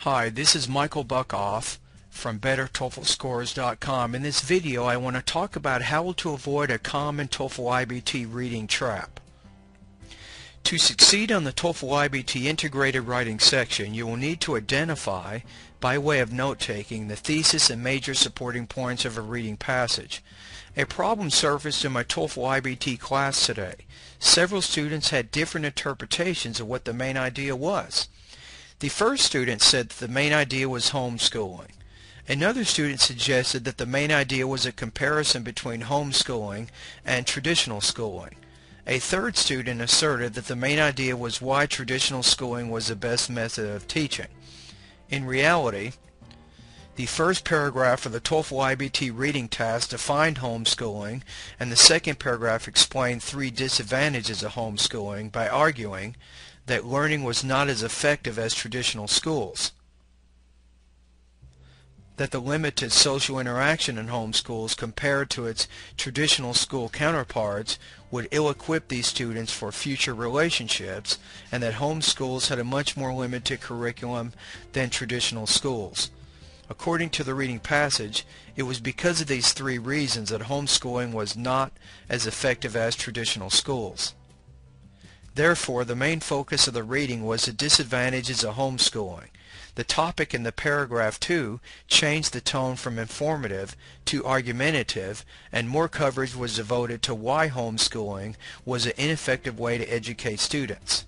Hi, this is Michael Buckhoff from BetterTOEFLScores.com. In this video I want to talk about how to avoid a common TOEFL iBT reading trap. To succeed on the TOEFL iBT integrated writing section, you will need to identify, by way of note-taking, the thesis and major supporting points of a reading passage. A problem surfaced in my TOEFL iBT class today. Several students had different interpretations of what the main idea was. The first student said that the main idea was homeschooling. Another student suggested that the main idea was a comparison between homeschooling and traditional schooling. A third student asserted that the main idea was why traditional schooling was the best method of teaching. In reality, the first paragraph of the TOEFL iBT reading task defined homeschooling, and the second paragraph explained 3 disadvantages of homeschooling by arguing that learning was not as effective as traditional schools, that the limited social interaction in homeschools compared to its traditional school counterparts would ill-equip these students for future relationships, and that homeschools had a much more limited curriculum than traditional schools. According to the reading passage, it was because of these 3 reasons that homeschooling was not as effective as traditional schools. Therefore, the main focus of the reading was the disadvantages of homeschooling. The topic in the paragraph 2 changed the tone from informative to argumentative, and more coverage was devoted to why homeschooling was an ineffective way to educate students.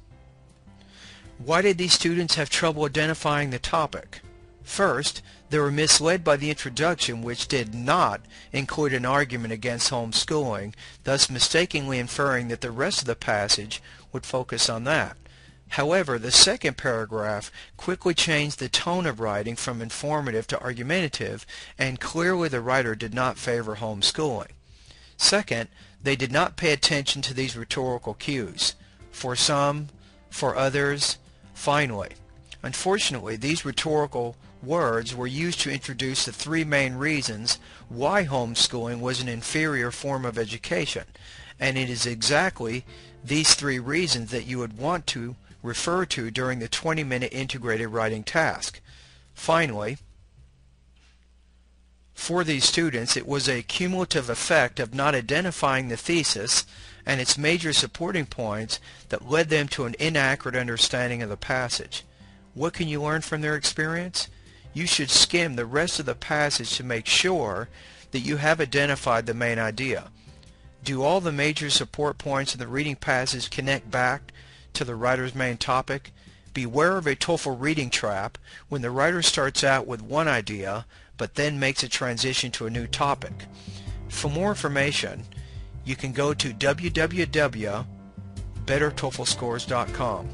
Why did these students have trouble identifying the topic? First, they were misled by the introduction, which did not include an argument against homeschooling, thus mistakenly inferring that the rest of the passage would focus on that. However, the second paragraph quickly changed the tone of writing from informative to argumentative, and clearly the writer did not favor homeschooling. Second, they did not pay attention to these rhetorical cues. For some, for others, finally. Unfortunately, these rhetorical words were used to introduce the 3 main reasons why homeschooling was an inferior form of education, and it is exactly these 3 reasons that you would want to refer to during the 20-minute integrated writing task. Finally, for these students, it was a cumulative effect of not identifying the thesis and its major supporting points that led them to an inaccurate understanding of the passage. What can you learn from their experience? You should skim the rest of the passage to make sure that you have identified the main idea. Do all the major support points in the reading passage connect back to the writer's main topic? Beware of a TOEFL reading trap when the writer starts out with one idea but then makes a transition to a new topic. For more information, you can go to www.bettertoeflscores.com.